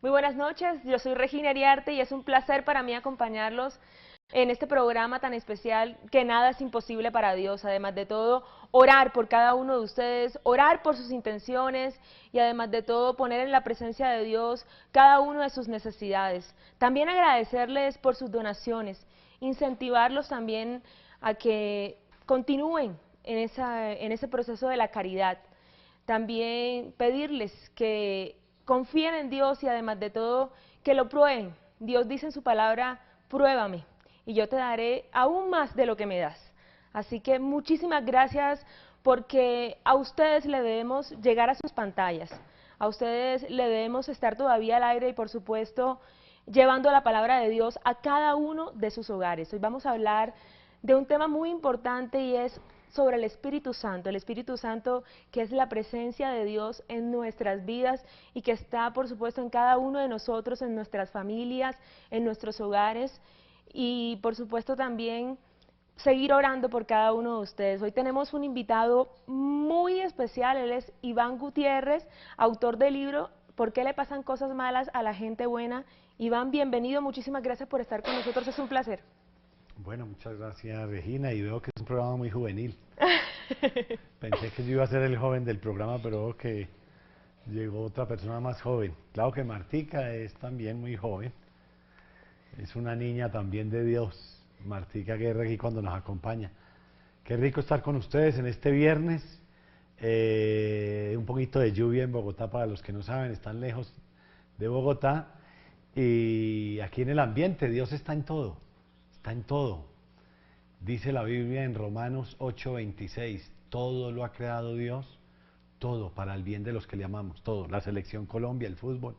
Muy buenas noches, yo soy Regina Ariarte y es un placer para mí acompañarlos en este programa tan especial que nada es imposible para Dios. Además de todo, orar por cada uno de ustedes, orar por sus intenciones y además de todo poner en la presencia de Dios cada uno de sus necesidades. También agradecerles por sus donaciones, incentivarlos también a que continúen en ese proceso de la caridad. También pedirles que confíen en Dios y además de todo que lo prueben. Dios dice en su palabra, pruébame y yo te daré aún más de lo que me das. Así que muchísimas gracias porque a ustedes le debemos llegar a sus pantallas, a ustedes le debemos estar todavía al aire y por supuesto llevando la palabra de Dios a cada uno de sus hogares. Hoy vamos a hablar de un tema muy importante y es sobre el Espíritu Santo que es la presencia de Dios en nuestras vidas y que está por supuesto en cada uno de nosotros, en nuestras familias, en nuestros hogares y por supuesto también seguir orando por cada uno de ustedes. Hoy tenemos un invitado muy especial, él es Iván Gutiérrez, autor del libro ¿Por qué le pasan cosas malas a la gente buena? Iván, bienvenido, muchísimas gracias por estar con nosotros, es un placer. Bueno, muchas gracias Regina, y veo que es un programa muy juvenil. Pensé que yo iba a ser el joven del programa, pero veo que llegó otra persona más joven. Claro que Martica es también muy joven, es una niña también de Dios. Martica Guerra aquí cuando nos acompaña. Qué rico estar con ustedes en este viernes. Un poquito de lluvia en Bogotá, para los que no saben, están lejos de Bogotá. Y aquí en el ambiente, Dios está en todo. Está en todo. Dice la Biblia en Romanos 8:26, todo lo ha creado Dios, todo para el bien de los que le amamos, todo, la selección Colombia, el fútbol,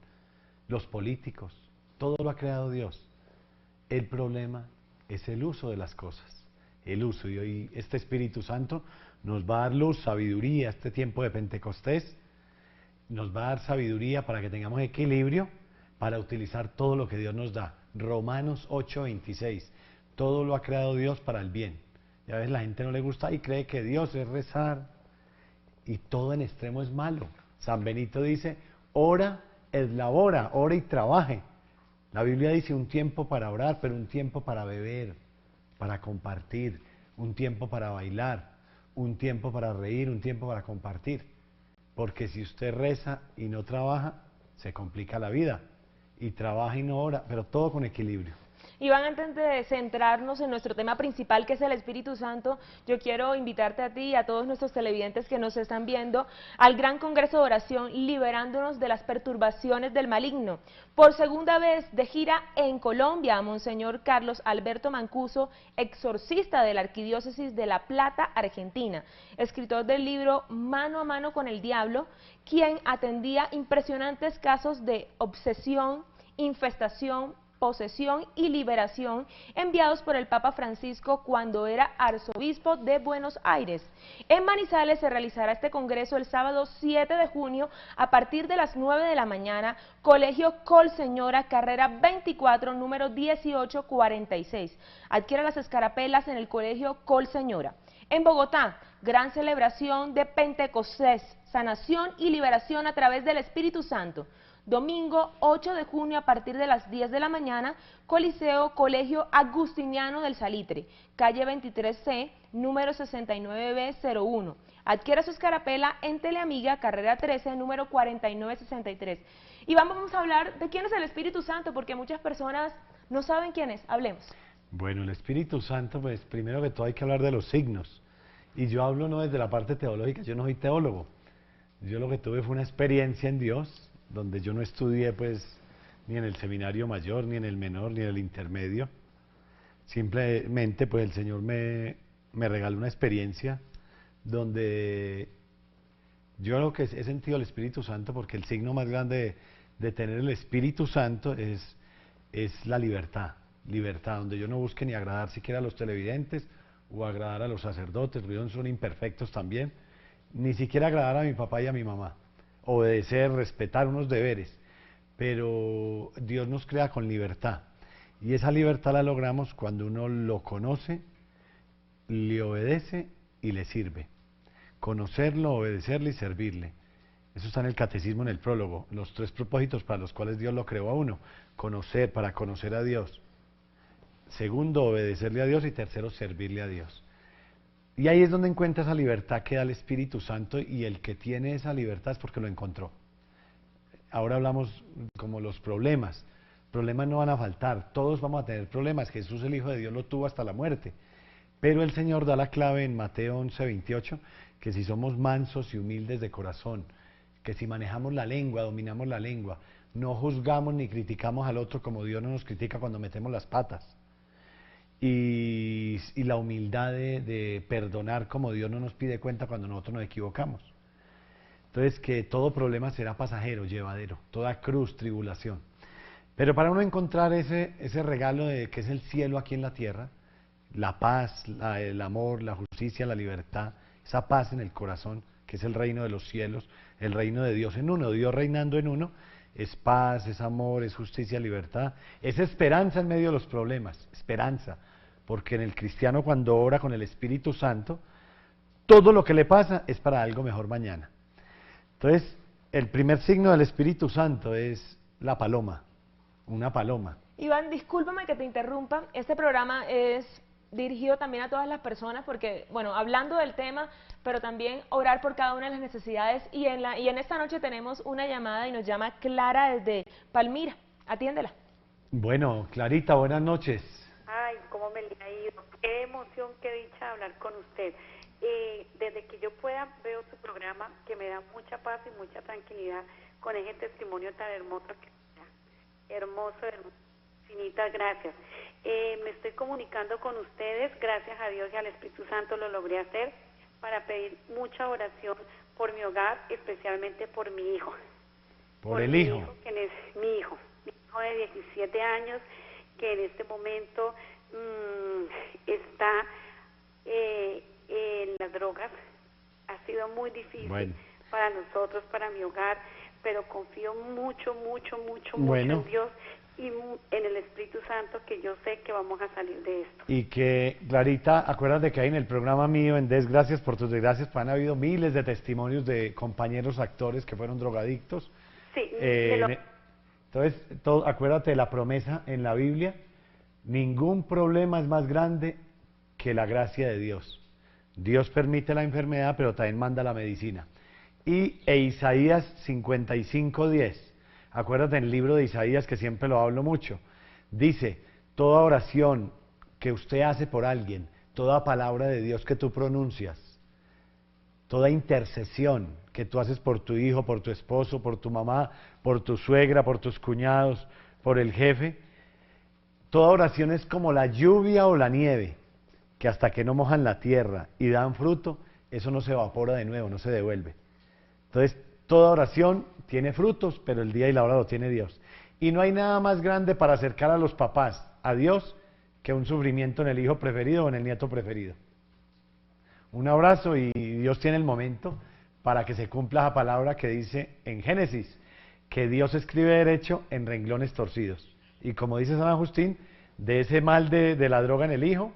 los políticos, todo lo ha creado Dios. El problema es el uso de las cosas, el uso, y hoy este Espíritu Santo nos va a dar luz, sabiduría, este tiempo de Pentecostés, nos va a dar sabiduría para que tengamos equilibrio, para utilizar todo lo que Dios nos da. Romanos 8:26. Todo lo ha creado Dios para el bien. Y a veces la gente no le gusta y cree que Dios es rezar. Y todo en extremo es malo. San Benito dice, ora es labora, ora y trabaje. La Biblia dice un tiempo para orar, pero un tiempo para beber, para compartir, un tiempo para bailar, un tiempo para reír, un tiempo para compartir. Porque si usted reza y no trabaja, se complica la vida. Y trabaja y no ora, pero todo con equilibrio. Iván, antes de centrarnos en nuestro tema principal, que es el Espíritu Santo, yo quiero invitarte a ti y a todos nuestros televidentes que nos están viendo al Gran Congreso de Oración, liberándonos de las perturbaciones del maligno. Por segunda vez de gira en Colombia, Monseñor Carlos Alberto Mancuso, exorcista de la Arquidiócesis de La Plata, Argentina, escritor del libro Mano a mano con el diablo, quien atendía impresionantes casos de obsesión, infestación, posesión y liberación enviados por el Papa Francisco cuando era arzobispo de Buenos Aires. En Manizales se realizará este congreso el sábado 7 de junio a partir de las 9 de la mañana, Colegio Colseñora, carrera 24, número 1846. Adquiera las escarapelas en el Colegio Colseñora. En Bogotá, gran celebración de Pentecostés, sanación y liberación a través del Espíritu Santo. Domingo 8 de junio a partir de las 10 de la mañana, Coliseo Colegio Agustiniano del Salitre, calle 23C, número 69B01. Adquiera su escarapela en Teleamiga, carrera 13, número 4963. Y vamos a hablar de quién es el Espíritu Santo, porque muchas personas no saben quién es. Hablemos. Bueno, el Espíritu Santo, pues primero que todo hay que hablar de los signos. Y yo hablo no desde la parte teológica, yo no soy teólogo. Yo lo que tuve fue una experiencia en Dios, donde yo no estudié pues ni en el seminario mayor, ni en el menor, ni en el intermedio. Simplemente pues el Señor me regaló una experiencia donde yo lo que he sentido el Espíritu Santo, porque el signo más grande de tener el Espíritu Santo es la libertad. Libertad, donde yo no busque ni agradar siquiera a los televidentes o agradar a los sacerdotes, porque ellos son imperfectos también, ni siquiera agradar a mi papá y a mi mamá, obedecer, respetar unos deberes, pero Dios nos crea con libertad, y esa libertad la logramos cuando uno lo conoce, le obedece y le sirve. Conocerlo, obedecerle y servirle. Eso está en el catecismo, en el prólogo. Los 3 propósitos para los cuales Dios lo creó a uno. Conocer, para conocer a Dios. Segundo, obedecerle a Dios. Y tercero, servirle a Dios. Y ahí es donde encuentra esa libertad que da el Espíritu Santo, y el que tiene esa libertad es porque lo encontró. Ahora hablamos como los problemas. Problemas no van a faltar, todos vamos a tener problemas. Jesús, el Hijo de Dios, lo tuvo hasta la muerte. Pero el Señor da la clave en Mateo 11:28, que si somos mansos y humildes de corazón, que si manejamos la lengua, dominamos la lengua, no juzgamos ni criticamos al otro como Dios no nos critica cuando metemos las patas. Y la humildad de perdonar como Dios no nos pide cuenta cuando nosotros nos equivocamos. Entonces, que todo problema será pasajero, llevadero, toda cruz, tribulación. Pero para uno encontrar ese regalo de que es el cielo aquí en la tierra, la paz, el amor, la justicia, la libertad, esa paz en el corazón, que es el reino de los cielos, el reino de Dios en uno, Dios reinando en uno, es paz, es amor, es justicia, libertad, es esperanza en medio de los problemas, esperanza, porque en el cristiano cuando ora con el Espíritu Santo, todo lo que le pasa es para algo mejor mañana. Entonces, el primer signo del Espíritu Santo es la paloma, una paloma. Iván, discúlpame que te interrumpa, este programa es dirigido también a todas las personas porque, bueno, hablando del tema, pero también orar por cada una de las necesidades, y en esta noche tenemos una llamada y nos llama Clara desde Palmira, atiéndela. Bueno, Clarita, buenas noches. Ay, cómo me le ha ido, qué emoción, qué dicha hablar con usted. Desde que yo pueda veo su programa, que me da mucha paz y mucha tranquilidad con ese testimonio tan hermoso que hermoso, infinitas gracias. Me estoy comunicando con ustedes, gracias a Dios y al Espíritu Santo lo logré hacer, para pedir mucha oración por mi hogar, especialmente por mi hijo. Por el hijo. Mi hijo de 17 años, que en este momento está en las drogas. Ha sido muy difícil para nosotros, para mi hogar, pero confío mucho en Dios y en el Espíritu Santo, que yo sé que vamos a salir de esto. Y que, Clarita, acuérdate que ahí en el programa mío, en Desgracias por tus desgracias, pues han habido miles de testimonios de compañeros actores que fueron drogadictos. Sí, entonces, acuérdate de la promesa en la Biblia: ningún problema es más grande que la gracia de Dios. Dios permite la enfermedad, pero también manda la medicina. E Isaías 55:10, acuérdate en el libro de Isaías, que siempre lo hablo mucho, dice: toda oración que usted hace por alguien, toda palabra de Dios que tú pronuncias, toda intercesión que tú haces por tu hijo, por tu esposo, por tu mamá, por tu suegra, por tus cuñados, por el jefe, toda oración es como la lluvia o la nieve, que hasta que no mojan la tierra y dan fruto, eso no se evapora de nuevo, no se devuelve. Entonces, toda oración tiene frutos, pero el día y la hora lo tiene Dios. Y no hay nada más grande para acercar a los papás a Dios que un sufrimiento en el hijo preferido o en el nieto preferido. Un abrazo, y Dios tiene el momento para que se cumpla esa palabra que dice en Génesis, que Dios escribe derecho en renglones torcidos. Y como dice San Agustín, de ese mal de la droga en el hijo,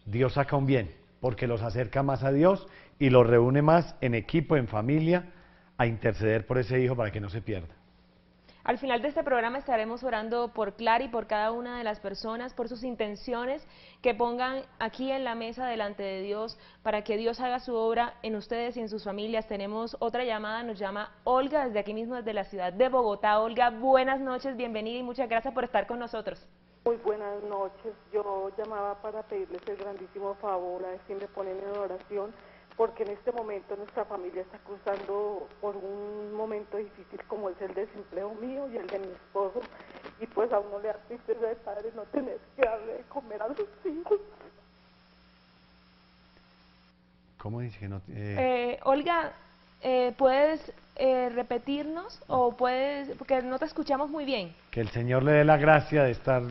Dios saca un bien, porque los acerca más a Dios y los reúne más en equipo, en familia, a interceder por ese hijo para que no se pierda. Al final de este programa estaremos orando por Clara y por cada una de las personas, por sus intenciones que pongan aquí en la mesa delante de Dios, para que Dios haga su obra en ustedes y en sus familias. Tenemos otra llamada, nos llama Olga desde aquí mismo, desde la ciudad de Bogotá. Olga, buenas noches, bienvenida y muchas gracias por estar con nosotros. Muy buenas noches, yo llamaba para pedirles el grandísimo favor, a ver si me ponen en oración, porque en este momento nuestra familia está cruzando por un momento difícil como es el desempleo mío y el de mi esposo, y pues a uno le da tristeza de padre no tener que darle de comer a sus hijos. ¿Cómo dice que no? Olga, ¿puedes repetirnos o puedes, porque no te escuchamos muy bien? Que el Señor le dé la gracia de estar...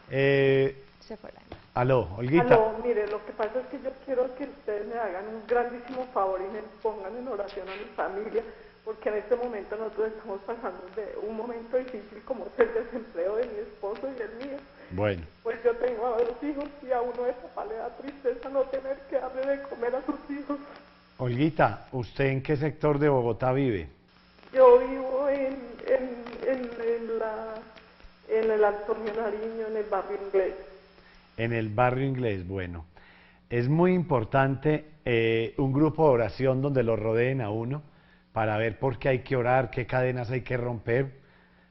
Se fue la llamada. Aló, Olguita. Aló, mire, lo que pasa es que yo quiero que ustedes me hagan un grandísimo favor y me pongan en oración a mi familia, porque en este momento nosotros estamos pasando de un momento difícil como es el desempleo de mi esposo y el mío. Bueno. Pues yo tengo a 2 hijos y a uno de papá le da tristeza no tener que darle de comer a sus hijos. Olguita, ¿usted en qué sector de Bogotá vive? Yo vivo en el Antonio Nariño, en el barrio inglés. En el barrio inglés, bueno. Es muy importante un grupo de oración donde lo rodeen a uno para ver por qué hay que orar, qué cadenas hay que romper,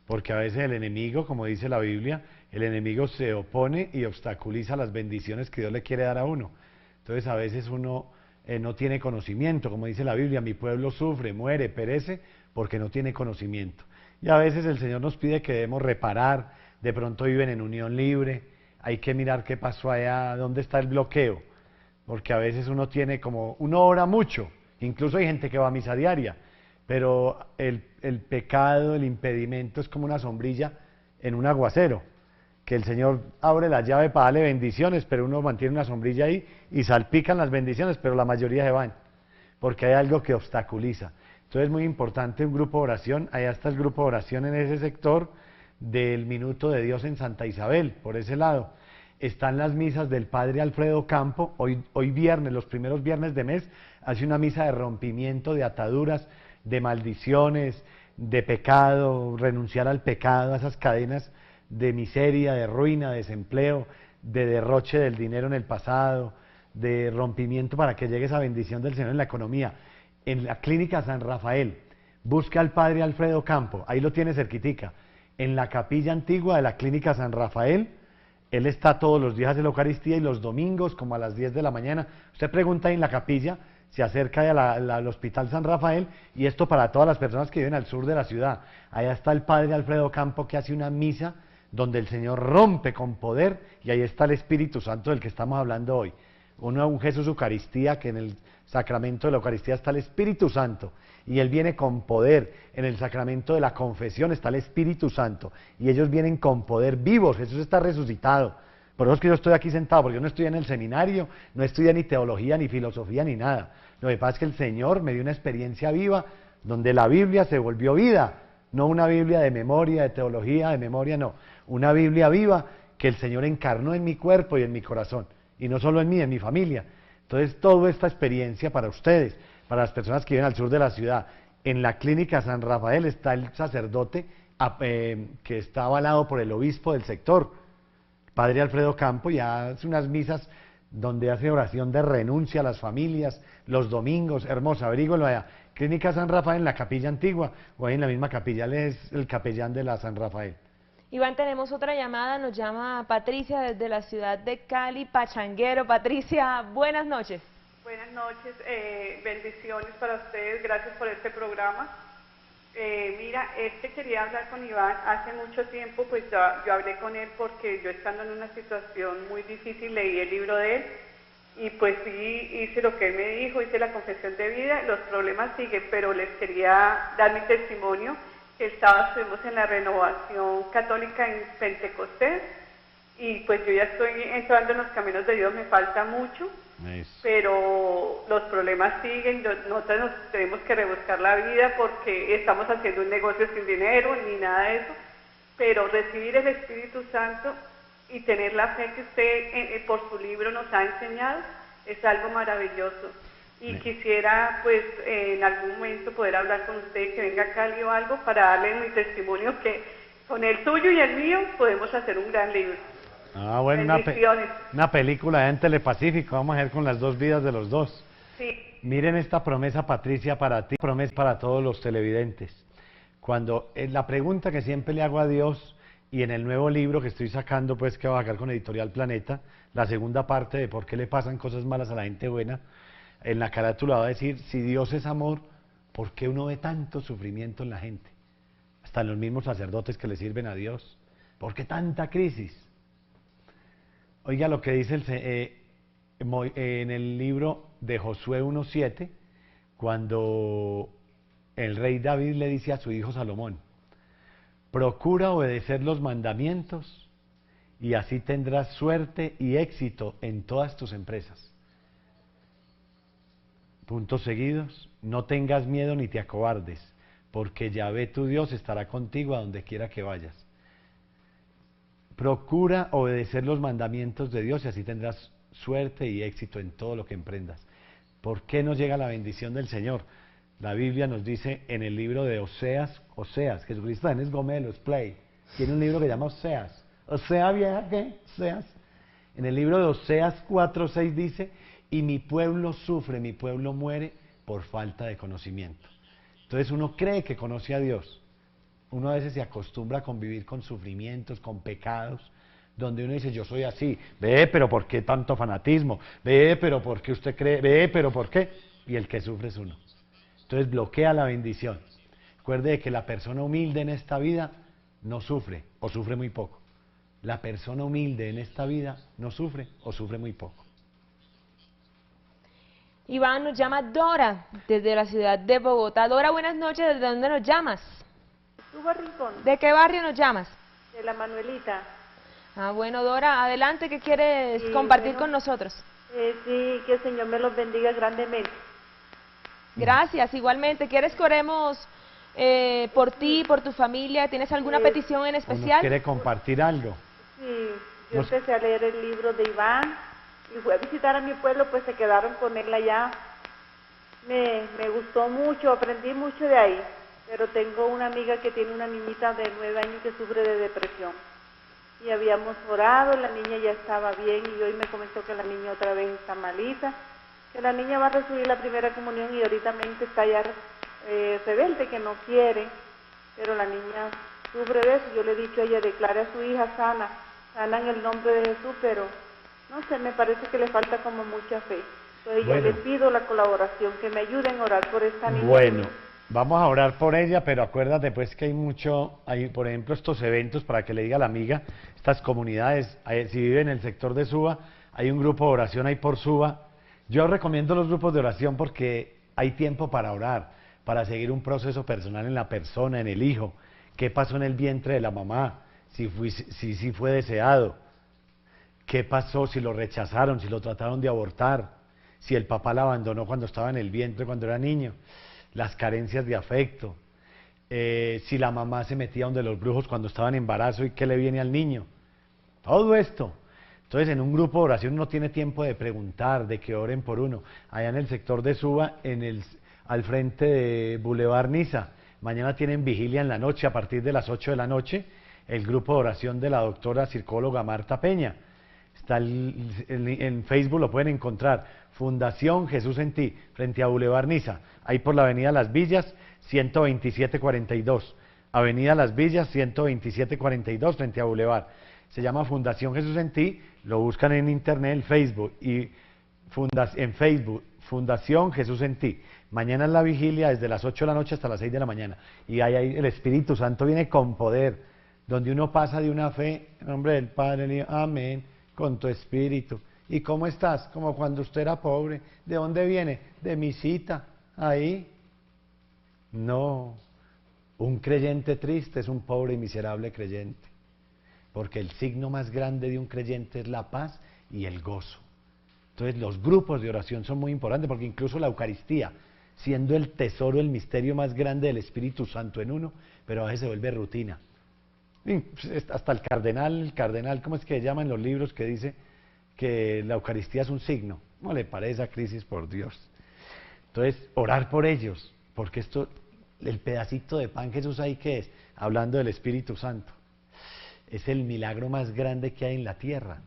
porque a veces el enemigo, como dice la Biblia, el enemigo se opone y obstaculiza las bendiciones que Dios le quiere dar a uno. Entonces a veces uno no tiene conocimiento, como dice la Biblia, mi pueblo sufre, muere, perece, porque no tiene conocimiento. Y a veces el Señor nos pide que debemos reparar, de pronto viven en unión libre, hay que mirar qué pasó allá, dónde está el bloqueo, porque a veces uno uno ora mucho, incluso hay gente que va a misa diaria, pero el pecado, el impedimento es como una sombrilla en un aguacero, que el Señor abre la llave para darle bendiciones, pero uno mantiene una sombrilla ahí y salpican las bendiciones, pero la mayoría se van, porque hay algo que obstaculiza. Entonces es muy importante un grupo de oración, allá está el grupo de oración en ese sector del Minuto de Dios en Santa Isabel, por ese lado. Están las misas del Padre Alfredo Campo, hoy viernes, los primeros viernes de mes, hace una misa de rompimiento de ataduras, de maldiciones, de pecado, renunciar al pecado, a esas cadenas de miseria, de ruina, de desempleo, de derroche del dinero en el pasado, de rompimiento para que llegue esa bendición del Señor en la economía. En la Clínica San Rafael, busca al Padre Alfredo Campo, ahí lo tiene cerquitica, en la capilla antigua de la Clínica San Rafael. Él está todos los días de la Eucaristía y los domingos como a las 10 de la mañana. Usted pregunta ahí en la capilla, se acerca al Hospital San Rafael, y esto para todas las personas que viven al sur de la ciudad. Allá está el Padre Alfredo Campo, que hace una misa donde el Señor rompe con poder, y ahí está el Espíritu Santo del que estamos hablando hoy. Un Jesús Eucaristía, que en el sacramento de la Eucaristía está el Espíritu Santo, y Él viene con poder. En el sacramento de la confesión está el Espíritu Santo, y ellos vienen con poder vivos. Jesús está resucitado. Por eso es que yo estoy aquí sentado, porque yo no estudié en el seminario, no estudié ni teología, ni filosofía, ni nada. Lo que pasa es que el Señor me dio una experiencia viva, donde la Biblia se volvió vida, no una Biblia de memoria, de teología, de memoria, no. Una Biblia viva que el Señor encarnó en mi cuerpo y en mi corazón, y no solo en mí, en mi familia. Entonces, toda esta experiencia para ustedes, para las personas que viven al sur de la ciudad. En la Clínica San Rafael está el sacerdote que está avalado por el obispo del sector, Padre Alfredo Campo, y hace unas misas donde hace oración de renuncia a las familias, los domingos, hermosa, averígüelo allá. Clínica San Rafael en la capilla antigua, o ahí en la misma capilla, él es el capellán de la San Rafael. Iván, tenemos otra llamada, nos llama Patricia desde la ciudad de Cali, Pachanguero. Patricia, buenas noches. Buenas noches, bendiciones para ustedes, gracias por este programa. Mira, quería hablar con Iván. Hace mucho tiempo pues yo hablé con él porque yo, estando en una situación muy difícil, leí el libro de él y pues sí, hice lo que él me dijo, hice la confesión de vida. Los problemas siguen, pero les quería dar mi testimonio. El sábado estuvimos en la renovación católica en Pentecostés y pues yo ya estoy entrando en los caminos de Dios, me falta mucho. Pero los problemas siguen. Nosotros nos tenemos que rebuscar la vida porque estamos haciendo un negocio sin dinero ni nada de eso, pero recibir el Espíritu Santo y tener la fe que usted por su libro nos ha enseñado es algo maravilloso. Y quisiera pues en algún momento poder hablar con usted, que venga a Cali o algo, para darle mi testimonio, que con el suyo y el mío podemos hacer un gran libro. Ah, bueno, una película en Telepacífico, vamos a ver con las dos vidas de los dos. Sí. Miren esta promesa, Patricia, para ti, promesa para todos los televidentes. Cuando la pregunta que siempre le hago a Dios, y en el nuevo libro que estoy sacando, pues que va a sacar con Editorial Planeta, la segunda parte de por qué le pasan cosas malas a la gente buena, en la carátula va a decir, si Dios es amor, ¿por qué uno ve tanto sufrimiento en la gente? Hasta en los mismos sacerdotes que le sirven a Dios. ¿Por qué tanta crisis? Oiga lo que dice en el libro de Josué 1:7, cuando el rey David le dice a su hijo Salomón, procura obedecer los mandamientos y así tendrás suerte y éxito en todas tus empresas. Puntos seguidos, no tengas miedo ni te acobardes, porque Yahvé tu Dios estará contigo a donde quiera que vayas. Procura obedecer los mandamientos de Dios y así tendrás suerte y éxito en todo lo que emprendas. ¿Por qué nos llega la bendición del Señor? La Biblia nos dice en el libro de Oseas, Jesucristo también es gomelo, es play, tiene un libro que se llama Oseas. Osea vieja, ¿qué? Oseas. En el libro de Oseas 4:6 dice, y mi pueblo sufre, mi pueblo muere por falta de conocimiento. Entonces uno cree que conoce a Dios. Uno a veces se acostumbra a convivir con sufrimientos, con pecados, donde uno dice, yo soy así. Ve, pero ¿por qué tanto fanatismo? Ve, pero ¿por qué usted cree? Ve, pero ¿por qué? Y el que sufre es uno. Entonces bloquea la bendición. Recuerde que la persona humilde en esta vida no sufre, o sufre muy poco. La persona humilde en esta vida no sufre, o sufre muy poco. Iván, nos llama Dora, desde la ciudad de Bogotá. Dora, buenas noches, ¿desde dónde nos llamas? Suba Rincón, ¿De qué barrio nos llamas? de la Manuelita. Ah, bueno, Dora, adelante, ¿qué quieres Sí, compartir bueno, con nosotros? Sí, que el Señor me los bendiga grandemente. Gracias, igualmente. ¿Quieres que oremos por ti, por tu familia? ¿Tienes alguna petición en ¿Uno especial? quiere compartir algo? Sí, yo Nos- empecé a leer el libro de Iván y fui a visitar a mi pueblo, pues se quedaron con él allá. Me gustó mucho, aprendí mucho de ahí, pero tengo una amiga que tiene una niñita de 9 años que sufre de depresión. Y habíamos orado, la niña ya estaba bien y hoy me comentó que la niña otra vez está malita, que la niña va a recibir la primera comunión y ahorita está ya rebelde, que no quiere, pero la niña sufre de eso. Yo le he dicho a ella, declare a su hija sana en el nombre de Jesús, pero no sé, me parece que le falta como mucha fe. Entonces yo Bueno. le pido la colaboración, que me ayuden a orar por esta niña. Bueno, vamos a orar por ella, pero acuérdate pues que hay por ejemplo estos eventos para que le diga a la amiga, estas comunidades, si vive en el sector de Suba, hay un grupo de oración ahí por Suba. Yo recomiendo los grupos de oración porque hay tiempo para orar, para seguir un proceso personal en la persona, en el hijo, qué pasó en el vientre de la mamá, si fue deseado, qué pasó, si lo rechazaron, si lo trataron de abortar, si el papá la abandonó cuando estaba en el vientre, cuando era niño, las carencias de afecto, si la mamá se metía donde los brujos cuando estaba en embarazo y qué le viene al niño. Todo esto. Entonces, en un grupo de oración uno tiene tiempo de preguntar, de que oren por uno. Allá en el sector de Suba, al frente de Boulevard Niza, mañana tienen vigilia en la noche, a partir de las 8 de la noche, el grupo de oración de la doctora psicóloga Marta Peña. Está en Facebook, lo pueden encontrar, Fundación Jesús en Ti, frente a Boulevard Niza, ahí por la avenida Las Villas, 12742. Avenida Las Villas, 12742, frente a Boulevard. Se llama Fundación Jesús en Ti, lo buscan en internet, en Facebook, y en Facebook, Fundación Jesús en Ti. Mañana es la vigilia desde las 8 de la noche hasta las 6 de la mañana. Y ahí el Espíritu Santo viene con poder, donde uno pasa de una fe, en nombre del Padre, el Hijo, amén, con tu espíritu. ¿Y cómo estás? Como cuando usted era pobre. ¿De dónde viene? De mi cita, ahí. No, un creyente triste es un pobre y miserable creyente. Porque el signo más grande de un creyente es la paz y el gozo. Entonces los grupos de oración son muy importantes, porque incluso la Eucaristía, siendo el tesoro, el misterio más grande del Espíritu Santo en uno, pero a veces se vuelve rutina. Hasta el cardenal, ¿cómo es que llama en los libros que dice que la Eucaristía es un signo? ¿Cómo le parece esa crisis, por Dios? Entonces, orar por ellos, porque el pedacito de pan Jesús ahí, ¿qué es? Hablando del Espíritu Santo. Es el milagro más grande que hay en la tierra,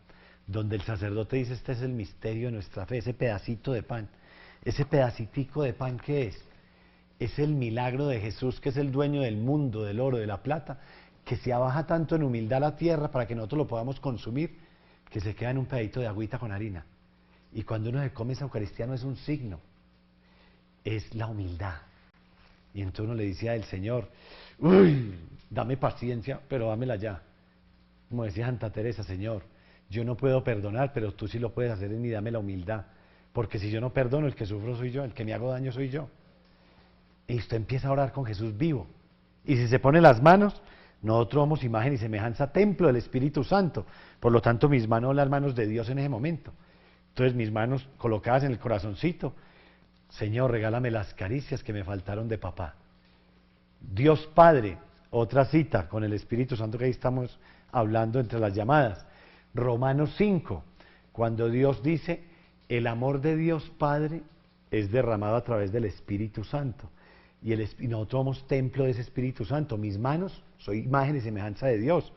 donde el sacerdote dice, este es el misterio de nuestra fe, ese pedacito de pan. Ese pedacitico de pan, ¿qué es? Es el milagro de Jesús, que es el dueño del mundo, del oro, de la plata, que se abaja tanto en humildad a la tierra para que nosotros lo podamos consumir, que se queda en un pedacito de agüita con harina. Y cuando uno se come esa Eucaristía no es un signo, es la humildad. Y entonces uno le dice al Señor, uy, dame paciencia, pero dámela ya. Como decía Santa Teresa, Señor, yo no puedo perdonar, pero tú sí lo puedes hacer en mí, dame la humildad. Porque si yo no perdono, el que sufro soy yo, el que me hago daño soy yo. Y usted empieza a orar con Jesús vivo. Y si se pone las manos, nosotros somos imagen y semejanza, templo del Espíritu Santo. Por lo tanto, mis manos son las manos de Dios en ese momento. Entonces, mis manos colocadas en el corazoncito, Señor, regálame las caricias que me faltaron de papá. Dios Padre, otra cita con el Espíritu Santo que ahí estamos hablando entre las llamadas. Romanos 5, cuando Dios dice, el amor de Dios Padre es derramado a través del Espíritu Santo. y nosotros somos templo de ese Espíritu Santo. Mis manos, soy imagen y semejanza de Dios,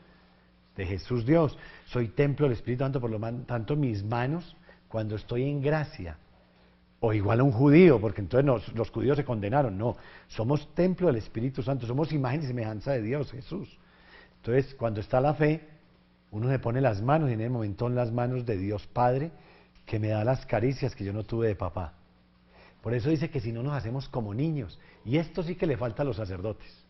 de Jesús Dios. Soy templo del Espíritu Santo, por lo tanto mis manos, cuando estoy en gracia, o igual a un judío, porque entonces los judíos se condenaron, no, somos templo del Espíritu Santo, somos imagen y semejanza de Dios, Jesús. Entonces, cuando está la fe, uno se pone las manos, y en el momento en las manos de Dios Padre, que me da las caricias que yo no tuve de papá. Por eso dice que si no nos hacemos como niños, y esto sí que le falta a los sacerdotes,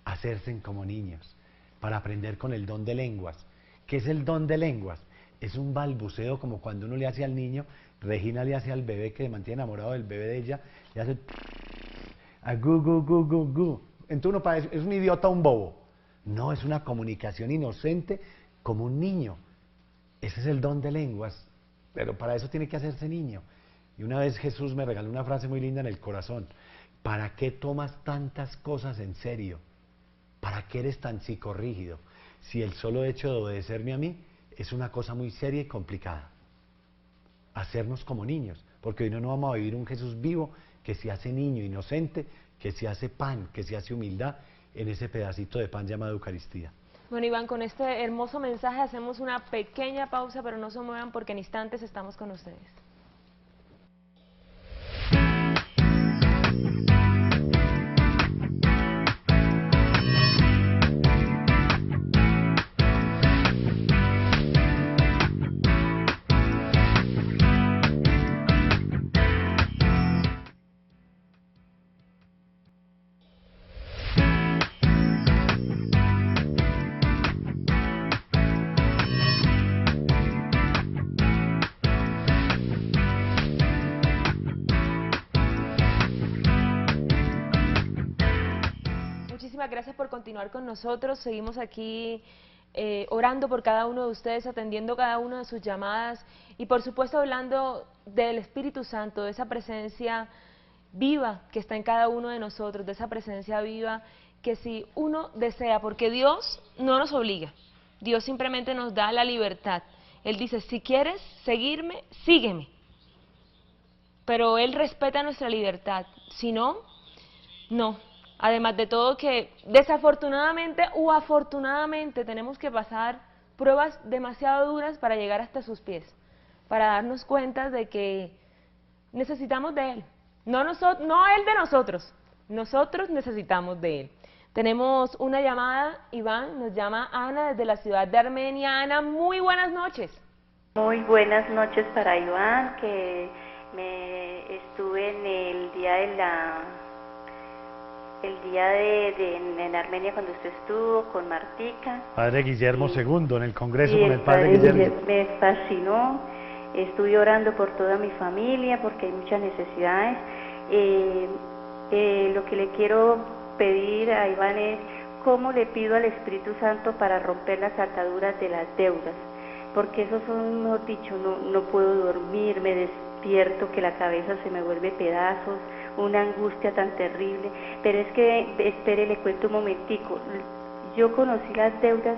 hacerse como niños, para aprender con el don de lenguas. ¿Qué es el don de lenguas? Es un balbuceo como cuando uno le hace al niño, Regina le hace al bebé que se mantiene enamorado del bebé de ella, le hace a gu, gu, gu, gu, gu. Entonces uno parece, es un idiota, un bobo. No, es una comunicación inocente como un niño. Ese es el don de lenguas, pero para eso tiene que hacerse niño. Y una vez Jesús me regaló una frase muy linda en el corazón: ¿para qué tomas tantas cosas en serio? ¿Para qué eres tan psicorrígido? Si el solo hecho de obedecerme a mí es una cosa muy seria y complicada. Hacernos como niños, porque hoy no vamos a vivir un Jesús vivo que se hace niño, inocente, que se hace pan, que se hace humildad en ese pedacito de pan llamado Eucaristía. Bueno, Iván, con este hermoso mensaje hacemos una pequeña pausa, pero no se muevan porque en instantes estamos con ustedes. Gracias por continuar con nosotros. Seguimos aquí orando por cada uno de ustedes, atendiendo cada una de sus llamadas y por supuesto hablando del Espíritu Santo, de esa presencia viva que está en cada uno de nosotros, de esa presencia viva que si uno desea, porque Dios no nos obliga, Dios simplemente nos da la libertad. Él dice, si quieres seguirme, sígueme. Pero Él respeta nuestra libertad, si no, no. Además de todo que desafortunadamente o afortunadamente tenemos que pasar pruebas demasiado duras para llegar hasta sus pies, para darnos cuenta de que necesitamos de Él, no Él de nosotros necesitamos de Él. Tenemos una llamada, Iván, nos llama Ana desde la ciudad de Armenia. Ana, muy buenas noches. Muy buenas noches para Iván, que me estuve en el día en Armenia cuando usted estuvo con Martica. Padre Guillermo II, en el Congreso y con el Padre Guillermo. Me fascinó, estuve orando por toda mi familia porque hay muchas necesidades. Lo que le quiero pedir a Iván es cómo le pido al Espíritu Santo para romper las ataduras de las deudas, porque esos son, mejor dicho, no puedo dormir, me despierto que la cabeza se me vuelve pedazos, una angustia tan terrible. Pero es que, espere, le cuento un momentico, yo conocí las deudas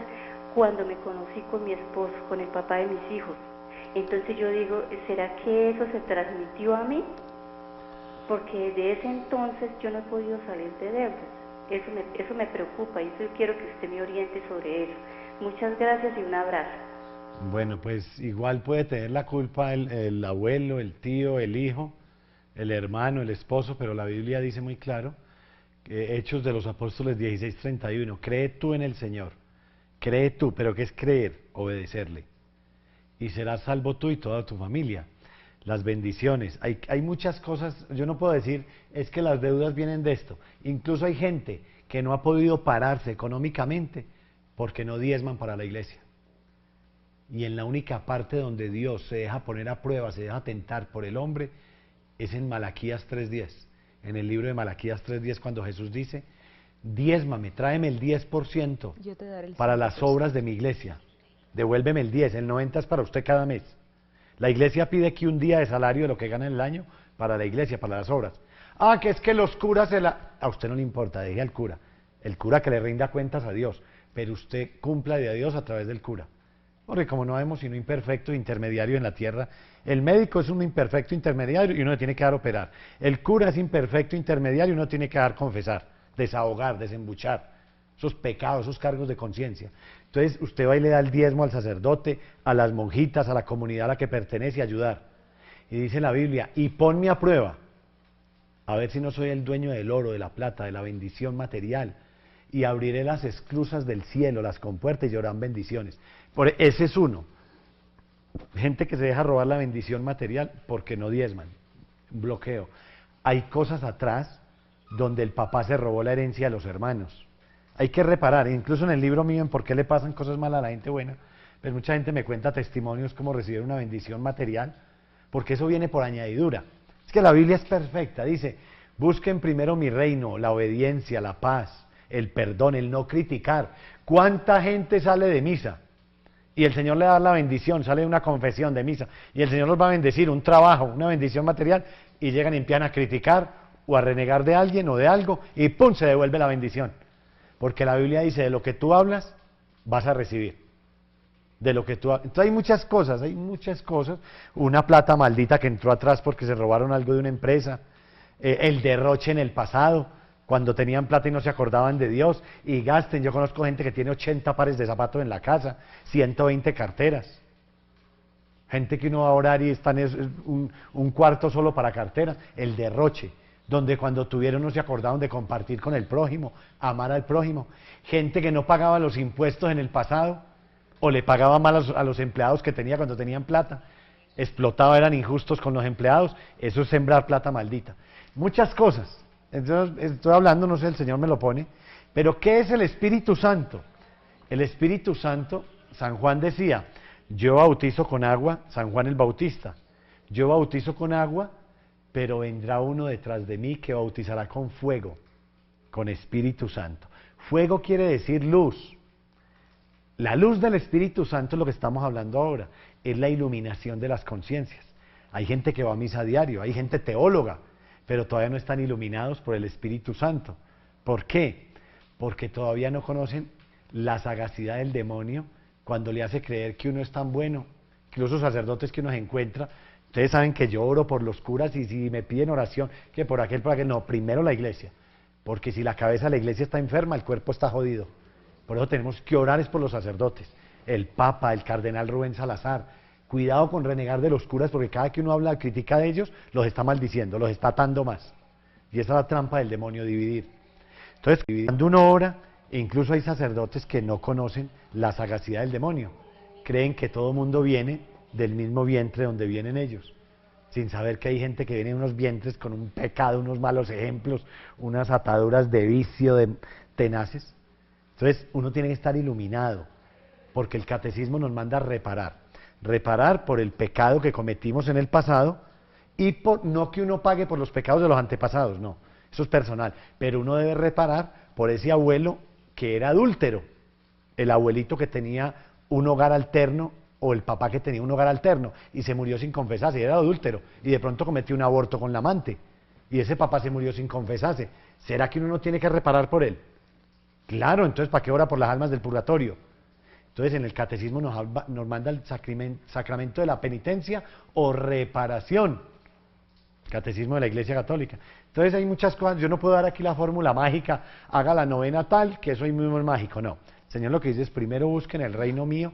cuando me conocí con mi esposo, con el papá de mis hijos. Entonces yo digo, ¿será que eso se transmitió a mí? Porque desde ese entonces yo no he podido salir de deudas. Eso me preocupa y eso quiero que usted me oriente sobre eso. Muchas gracias y un abrazo. Bueno, pues igual puede tener la culpa el abuelo, el tío, el hijo, el hermano, el esposo, pero la Biblia dice muy claro, Hechos de los Apóstoles 16:31, cree tú en el Señor, cree tú, pero ¿qué es creer? Obedecerle. Y serás salvo tú y toda tu familia. Las bendiciones, hay muchas cosas, yo no puedo decir, es que las deudas vienen de esto. Incluso hay gente que no ha podido pararse económicamente porque no diezman para la iglesia. Y en la única parte donde Dios se deja poner a prueba, se deja tentar por el hombre, es en Malaquías 3:10. En el libro de Malaquías 3:10, cuando Jesús dice, diezmame, tráeme el 10% Yo te daré el para las obras de mi iglesia. Devuélveme el 10, el 90 es para usted cada mes. La iglesia pide que un día de salario de lo que gana en el año para la iglesia, para las obras. Ah, que es que los curas a usted no le importa, deje al cura. El cura que le rinda cuentas a Dios, pero usted cumpla de a Dios a través del cura. Porque como no vemos sino imperfecto intermediario en la tierra, el médico es un imperfecto intermediario y uno le tiene que dar operar. El cura es imperfecto intermediario y uno tiene que dar confesar, desahogar, desembuchar esos pecados, esos cargos de conciencia. Entonces usted va y le da el diezmo al sacerdote, a las monjitas, a la comunidad a la que pertenece, a ayudar. Y dice la Biblia, y ponme a prueba, a ver si no soy el dueño del oro, de la plata, de la bendición material, y abriré las esclusas del cielo, las compuertas, y llorarán bendiciones. Ese es uno. Gente que se deja robar la bendición material porque no diezman, un bloqueo. Hay cosas atrás donde el papá se robó la herencia de los hermanos. Hay que reparar, incluso en el libro mío, en por qué le pasan cosas malas a la gente buena, pues mucha gente me cuenta testimonios como recibir una bendición material, porque eso viene por añadidura. Es que la Biblia es perfecta, dice, busquen primero mi reino, la obediencia, la paz, el perdón, el no criticar. ¿Cuánta gente sale de misa? Y el Señor le da la bendición, sale de una confesión de misa, y el Señor los va a bendecir, un trabajo, una bendición material, y llegan y empiezan a criticar o a renegar de alguien o de algo, y ¡pum!, se devuelve la bendición. Porque la Biblia dice, de lo que tú hablas, vas a recibir. De lo que tú Entonces hay muchas cosas, una plata maldita que entró atrás porque se robaron algo de una empresa, el derroche en el pasado, cuando tenían plata y no se acordaban de Dios, y gasten. Yo conozco gente que tiene 80 pares de zapatos en la casa, 120 carteras. Gente que uno va a orar y están un cuarto solo para carteras, el derroche, donde cuando tuvieron no se acordaban de compartir con el prójimo, amar al prójimo. Gente que no pagaba los impuestos en el pasado, o le pagaba mal a los empleados que tenía cuando tenían plata, explotaba, eran injustos con los empleados. Eso es sembrar plata maldita. Muchas cosas. Entonces, estoy hablando, no sé, el Señor me lo pone, pero ¿qué es el Espíritu Santo? El Espíritu Santo, San Juan decía, yo bautizo con agua, San Juan el Bautista, yo bautizo con agua, pero vendrá uno detrás de mí que bautizará con fuego, con Espíritu Santo. Fuego quiere decir luz. La luz del Espíritu Santo es lo que estamos hablando ahora, es la iluminación de las conciencias. Hay gente que va a misa a diario, hay gente teóloga, pero todavía no están iluminados por el Espíritu Santo. ¿Por qué? Porque todavía no conocen la sagacidad del demonio cuando le hace creer que uno es tan bueno. Incluso sacerdotes que uno se encuentra, ustedes saben que yo oro por los curas y si me piden oración, que por aquel, no, primero la iglesia. Porque si la cabeza de la iglesia está enferma, el cuerpo está jodido. Por eso tenemos que orar es por los sacerdotes, el Papa, el Cardenal Rubén Salazar. Cuidado con renegar de los curas, porque cada que uno habla, critica de ellos, los está maldiciendo, los está atando más. Y esa es la trampa del demonio, dividir. Entonces, cuando uno ora, incluso hay sacerdotes que no conocen la sagacidad del demonio. Creen que todo mundo viene del mismo vientre donde vienen ellos, sin saber que hay gente que viene de unos vientres con un pecado, unos malos ejemplos, unas ataduras de vicio, de tenaces. Entonces, uno tiene que estar iluminado, porque el catecismo nos manda a reparar. Reparar por el pecado que cometimos en el pasado y no que uno pague por los pecados de los antepasados, no, eso es personal, pero uno debe reparar por ese abuelo que era adúltero, el abuelito que tenía un hogar alterno o el papá que tenía un hogar alterno y se murió sin confesarse, y era adúltero y de pronto cometió un aborto con la amante y ese papá se murió sin confesarse. ¿Será que uno no tiene que reparar por él? Claro, entonces ¿para qué ora por las almas del purgatorio? Entonces en el catecismo nos manda el sacramento de la penitencia o reparación, catecismo de la Iglesia Católica. Entonces hay muchas cosas, yo no puedo dar aquí la fórmula mágica, haga la novena tal, que eso ahí mismo es mágico, no. El Señor lo que dice es primero busquen el reino mío,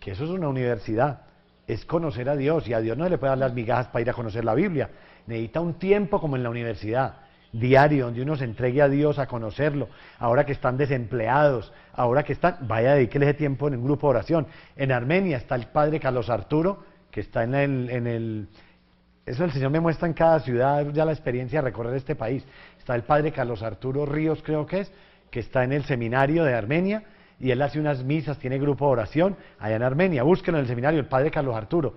que eso es una universidad, es conocer a Dios, y a Dios no se le puede dar las migajas para ir a conocer la Biblia, necesita un tiempo como en la universidad, diario, donde uno se entregue a Dios a conocerlo. Ahora que están desempleados, ahora que están, vaya, dedíquele ese tiempo en un grupo de oración. En Armenia está el padre Carlos Arturo, que está eso el Señor me muestra en cada ciudad, ya la experiencia de recorrer este país. Está el padre Carlos Arturo Ríos, creo que está en el seminario de Armenia, y él hace unas misas, tiene grupo de oración allá en Armenia. Búsquenlo en el seminario, el padre Carlos Arturo.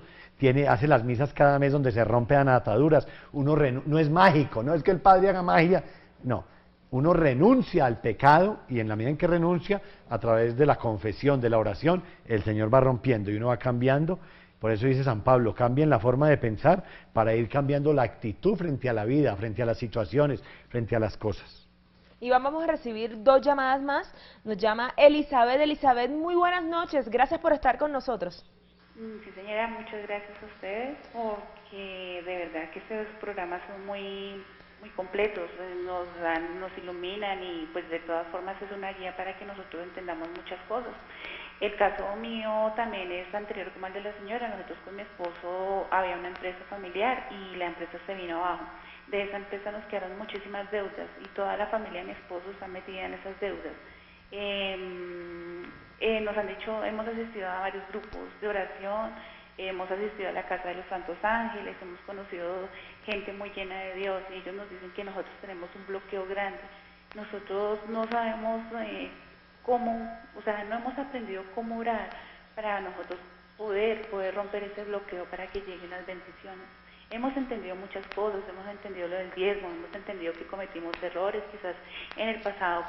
Hace las misas cada mes donde se rompen ataduras. No es mágico, no es que el padre haga magia, no. Uno renuncia al pecado y en la medida en que renuncia, a través de la confesión, de la oración, el Señor va rompiendo y uno va cambiando. Por eso dice San Pablo, cambien la forma de pensar para ir cambiando la actitud frente a la vida, frente a las situaciones, frente a las cosas. Iván, vamos a recibir 2 llamadas más. Nos llama Elizabeth. Elizabeth, muy buenas noches. Gracias por estar con nosotros. Sí, señora, muchas gracias a ustedes porque de verdad que estos programas son muy completos, nos iluminan y pues de todas formas es una guía para que nosotros entendamos muchas cosas. El caso mío también es anterior como el de la señora. Nosotros con mi esposo había una empresa familiar y la empresa se vino abajo. De esa empresa nos quedaron muchísimas deudas y toda la familia de mi esposo está metida en esas deudas. Nos han dicho, hemos asistido a varios grupos de oración, hemos asistido a la Casa de los Santos Ángeles, hemos conocido gente muy llena de Dios y ellos nos dicen que nosotros tenemos un bloqueo grande. Nosotros no sabemos cómo, o sea, no hemos aprendido cómo orar para nosotros poder romper ese bloqueo para que lleguen las bendiciones. Hemos entendido muchas cosas, hemos entendido lo del diezmo, hemos entendido que cometimos errores quizás en el pasado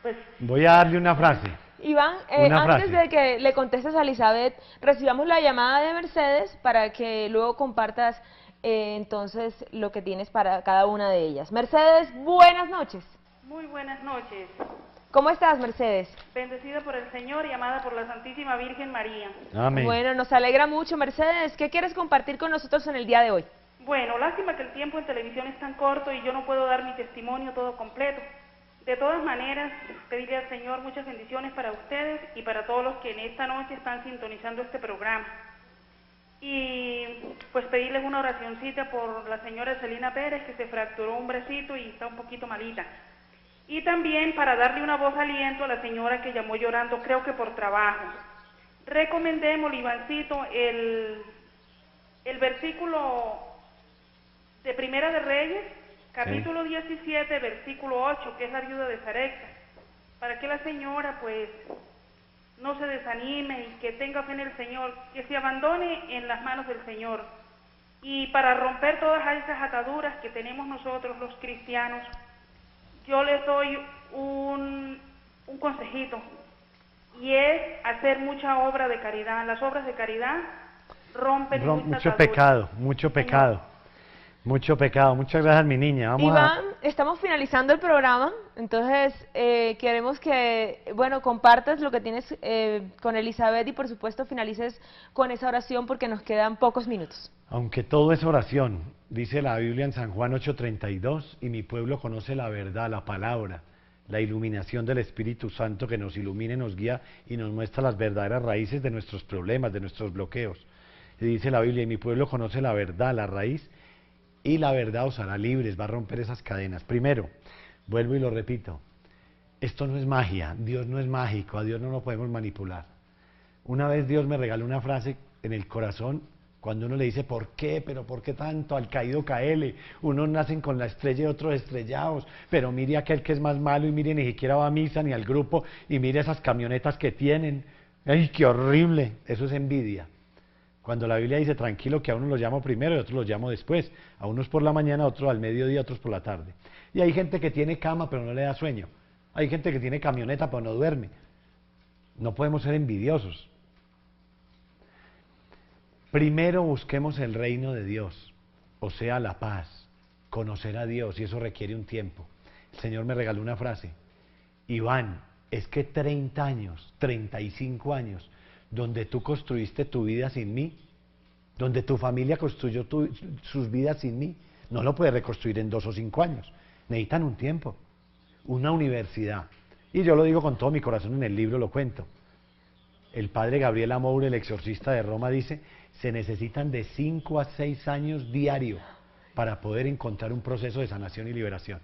pues... Voy a darle una frase. Iván, Una antes frase. de que le contestes a Elizabeth, recibamos la llamada de Mercedes para que luego compartas entonces lo que tienes para cada una de ellas. Mercedes, buenas noches. Muy buenas noches. ¿Cómo estás, Mercedes? Bendecida por el Señor y amada por la Santísima Virgen María. Amén. Bueno, nos alegra mucho, Mercedes. ¿Qué quieres compartir con nosotros en el día de hoy? Bueno, lástima que el tiempo en televisión es tan corto y yo no puedo dar mi testimonio todo completo. De todas maneras, pedirle al Señor muchas bendiciones para ustedes y para todos los que en esta noche están sintonizando este programa. Y pues pedirles una oracioncita por la señora Celina Pérez, que se fracturó un bracito y está un poquito malita. Y también para darle una voz aliento a la señora que llamó llorando, creo que por trabajo. Recomendémosle, Ivancito, el versículo de Primera de Reyes, capítulo 17, versículo 8, que es la viuda de Sarepta, para que la señora pues no se desanime y que tenga fe en el Señor, que se abandone en las manos del Señor. Y para romper todas esas ataduras que tenemos nosotros los cristianos, yo les doy un consejito, y es hacer mucha obra de caridad. Las obras de caridad rompen Mucho pecado, mucho pecado. Mucho pecado. Muchas gracias, mi niña. Iván, estamos finalizando el programa, entonces queremos que, bueno, compartas lo que tienes con Elizabeth y por supuesto finalices con esa oración porque nos quedan pocos minutos. Aunque todo es oración, dice la Biblia en San Juan 8:32, y mi pueblo conoce la verdad, la palabra, la iluminación del Espíritu Santo que nos ilumina, nos guía y nos muestra las verdaderas raíces de nuestros problemas, de nuestros bloqueos. Y dice la Biblia, y mi pueblo conoce la verdad, la raíz, y la verdad os hará libres, va a romper esas cadenas. Primero, vuelvo y lo repito, esto no es magia, Dios no es mágico, a Dios no lo podemos manipular. Una vez Dios me regaló una frase en el corazón, cuando uno le dice, ¿por qué? ¿Pero por qué tanto? Al caído caele, unos nacen con la estrella y otros estrellados, pero mire aquel que es más malo y mire ni siquiera va a misa ni al grupo, y mire esas camionetas que tienen, ¡ay, qué horrible! Eso es envidia. Cuando la Biblia dice, tranquilo, que a uno los llamo primero y a otros los llamo después, a unos por la mañana, a otros al mediodía, a otros por la tarde. Y hay gente que tiene cama pero no le da sueño, hay gente que tiene camioneta pero no duerme. No podemos ser envidiosos. Primero busquemos el reino de Dios, o sea, la paz, conocer a Dios, y eso requiere un tiempo. El Señor me regaló una frase, Iván, es que 30 años, 35 años, donde tú construiste tu vida sin mí, donde tu familia construyó sus vidas sin mí, no lo puedes reconstruir en 2 o 5 años, necesitan un tiempo, una universidad. Y yo lo digo con todo mi corazón, en el libro lo cuento. El padre Gabriel Amour, el exorcista de Roma, dice, se necesitan de 5 a 6 años diario para poder encontrar un proceso de sanación y liberación.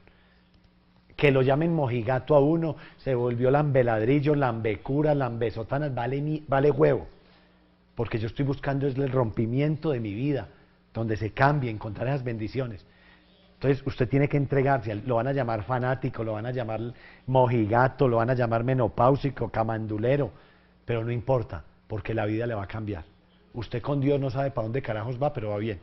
Que lo llamen mojigato a uno, se volvió lambeladrillo, lambecura, lambesotanas, vale huevo. Porque yo estoy buscando es el rompimiento de mi vida, donde se cambie, encontrar esas bendiciones. Entonces usted tiene que entregarse, lo van a llamar fanático, lo van a llamar mojigato, lo van a llamar menopáusico, camandulero, pero no importa, porque la vida le va a cambiar. Usted con Dios no sabe para dónde carajos va, pero va bien.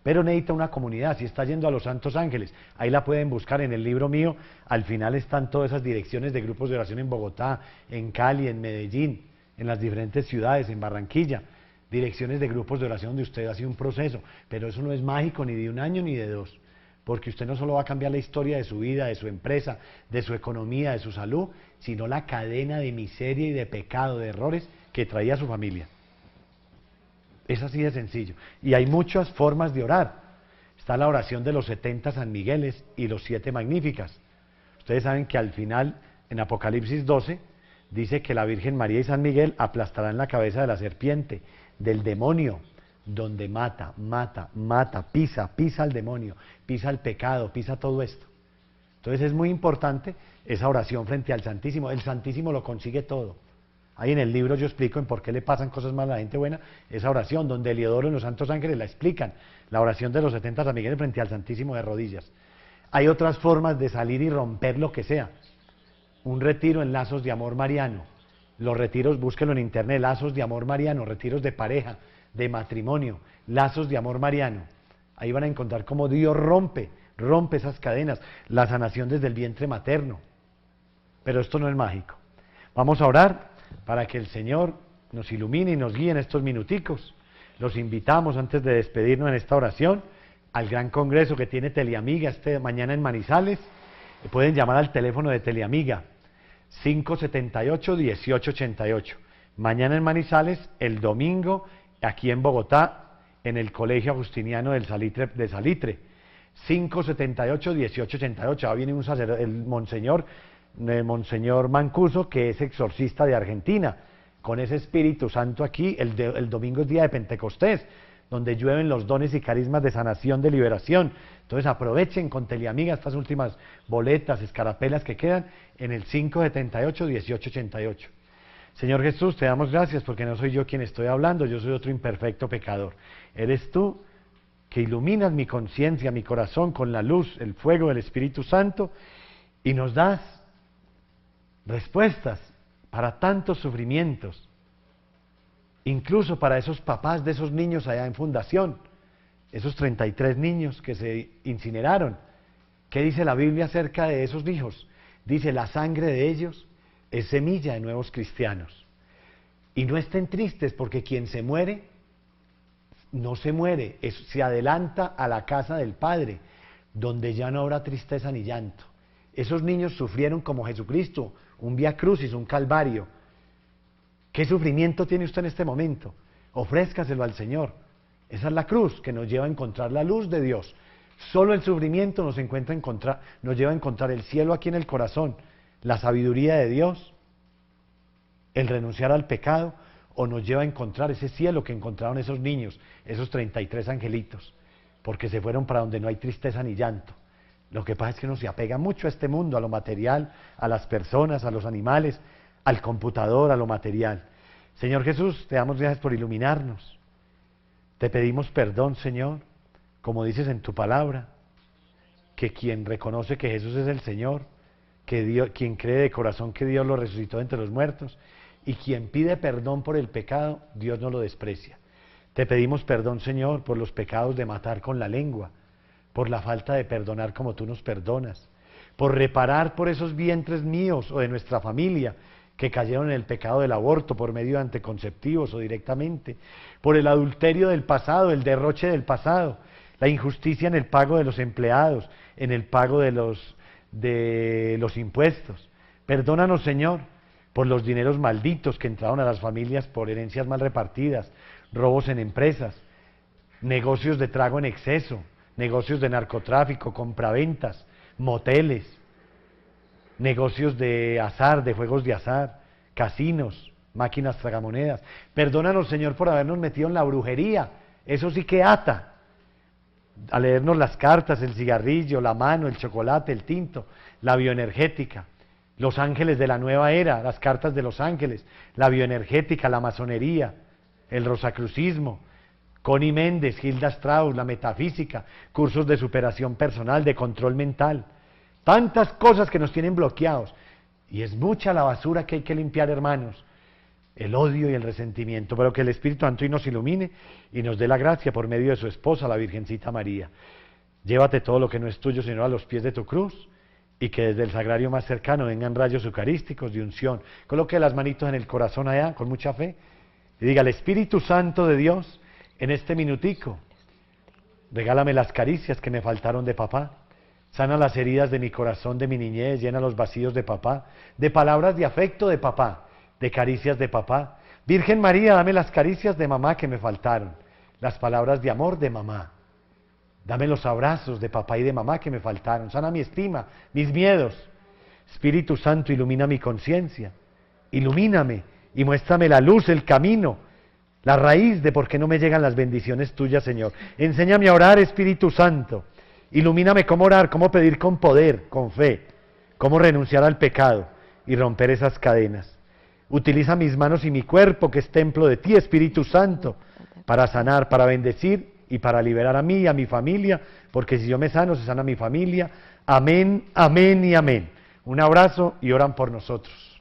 Pero necesita una comunidad, si está yendo a los Santos Ángeles, ahí la pueden buscar en el libro mío, al final están todas esas direcciones de grupos de oración en Bogotá, en Cali, en Medellín, en las diferentes ciudades, en Barranquilla, direcciones de grupos de oración donde usted hace un proceso, pero eso no es mágico ni de 1 año ni de 2. porque usted no solo va a cambiar la historia de su vida, de su empresa, de su economía, de su salud, sino la cadena de miseria y de pecado, de errores que traía su familia. Es así de sencillo. Y hay muchas formas de orar. Está la oración de los 70 San Migueles y los 7 Magníficas. Ustedes saben que al final, en Apocalipsis 12, dice que la Virgen María y San Miguel aplastarán la cabeza de la serpiente, del demonio, donde mata, pisa al demonio, pisa el pecado, pisa todo esto. Entonces es muy importante esa oración frente al Santísimo. El Santísimo lo consigue todo. Ahí en el libro yo explico en por qué le pasan cosas malas a la gente buena, esa oración, donde Heliodoro y los Santos Ángeles la explican, la oración de los 70 San Miguel frente al Santísimo de rodillas. Hay otras formas de salir y romper lo que sea. Un retiro en lazos de amor mariano. Los retiros, búsquenlo en internet, lazos de amor mariano, retiros de pareja, de matrimonio, lazos de amor mariano. Ahí van a encontrar cómo Dios rompe esas cadenas, la sanación desde el vientre materno. Pero esto no es mágico. Vamos a orar para que el Señor nos ilumine y nos guíe en estos minuticos. Los invitamos, antes de despedirnos en esta oración, al gran congreso que tiene Teleamiga mañana en Manizales. Pueden llamar al teléfono de Teleamiga, 578-1888. Mañana en Manizales, el domingo aquí en Bogotá, en el Colegio Agustiniano de Salitre, 578-1888. Ahora viene un sacerdote, el Monseñor Mancuso, que es exorcista de Argentina, con ese Espíritu Santo aquí. El domingo es día de Pentecostés, donde llueven los dones y carismas de sanación, de liberación. Entonces aprovechen con Teleamiga estas últimas boletas, escarapelas que quedan en el 578-1888. Señor Jesús, te damos gracias porque no soy yo quien estoy hablando, yo soy otro imperfecto pecador. Eres tú que iluminas mi conciencia, mi corazón con la luz, el fuego del Espíritu Santo, y nos das respuestas para tantos sufrimientos, incluso para esos papás de esos niños allá en Fundación, esos 33 niños que se incineraron. ¿Qué dice la Biblia acerca de esos hijos? Dice, la sangre de ellos es semilla de nuevos cristianos. Y no estén tristes, porque quien se muere, no se muere, se adelanta a la casa del Padre, donde ya no habrá tristeza ni llanto. Esos niños sufrieron como Jesucristo, un vía crucis, un calvario. ¿Qué sufrimiento tiene usted en este momento? Ofrézcaselo al Señor. Esa es la cruz que nos lleva a encontrar la luz de Dios. Solo el sufrimiento nos lleva a encontrar el cielo aquí en el corazón, la sabiduría de Dios, el renunciar al pecado, o nos lleva a encontrar ese cielo que encontraron esos niños, esos 33 angelitos, porque se fueron para donde no hay tristeza ni llanto. Lo que pasa es que uno se apega mucho a este mundo, a lo material, a las personas, a los animales, al computador, a lo material. Señor Jesús, te damos gracias por iluminarnos. Te pedimos perdón, Señor, como dices en tu palabra, que quien reconoce que Jesús es el Señor, quien cree de corazón que Dios lo resucitó entre los muertos, y quien pide perdón por el pecado, Dios no lo desprecia. Te pedimos perdón, Señor, por los pecados de matar con la lengua, por la falta de perdonar como tú nos perdonas, por reparar por esos vientres míos o de nuestra familia que cayeron en el pecado del aborto por medio de anticonceptivos o directamente, por el adulterio del pasado, el derroche del pasado, la injusticia en el pago de los empleados, en el pago de los impuestos. Perdónanos, Señor, por los dineros malditos que entraron a las familias por herencias mal repartidas, robos en empresas, negocios de trago en exceso, negocios de narcotráfico, compraventas, moteles, negocios de azar, de juegos de azar, casinos, máquinas tragamonedas. Perdónanos, Señor, por habernos metido en la brujería. Eso sí que ata. A leernos las cartas, el cigarrillo, la mano, el chocolate, el tinto, la bioenergética, los ángeles de la nueva era, las cartas de los ángeles, la bioenergética, la masonería, el rosacrucismo, Connie Méndez, Hilda Strauss, la metafísica, cursos de superación personal, de control mental. Tantas cosas que nos tienen bloqueados. Y es mucha la basura que hay que limpiar, hermanos. El odio y el resentimiento. Pero que el Espíritu Santo hoy nos ilumine y nos dé la gracia por medio de su esposa, la Virgencita María. Llévate todo lo que no es tuyo, Señor, a los pies de tu cruz. Y que desde el sagrario más cercano vengan rayos eucarísticos de unción. Coloque las manitos en el corazón allá, con mucha fe. Y diga, el Espíritu Santo de Dios, en este minutico, Regálame las caricias que me faltaron de papá. Sana las heridas de mi corazón, de mi niñez, llena los vacíos de papá, de palabras de afecto de papá, de caricias de papá. Virgen María, dame las caricias de mamá que me faltaron, las palabras de amor de mamá. Dame los abrazos de papá y de mamá que me faltaron. Sana mi estima, mis miedos. Espíritu Santo, ilumina mi conciencia. Ilumíname y muéstrame la luz, el camino, la raíz de por qué no me llegan las bendiciones tuyas, Señor. Enséñame a orar, Espíritu Santo. Ilumíname cómo orar, cómo pedir con poder, con fe, cómo renunciar al pecado y romper esas cadenas. Utiliza mis manos y mi cuerpo, que es templo de ti, Espíritu Santo, para sanar, para bendecir y para liberar a mí y a mi familia, porque si yo me sano, se sana mi familia. Amén, amén y amén. Un abrazo y oran por nosotros.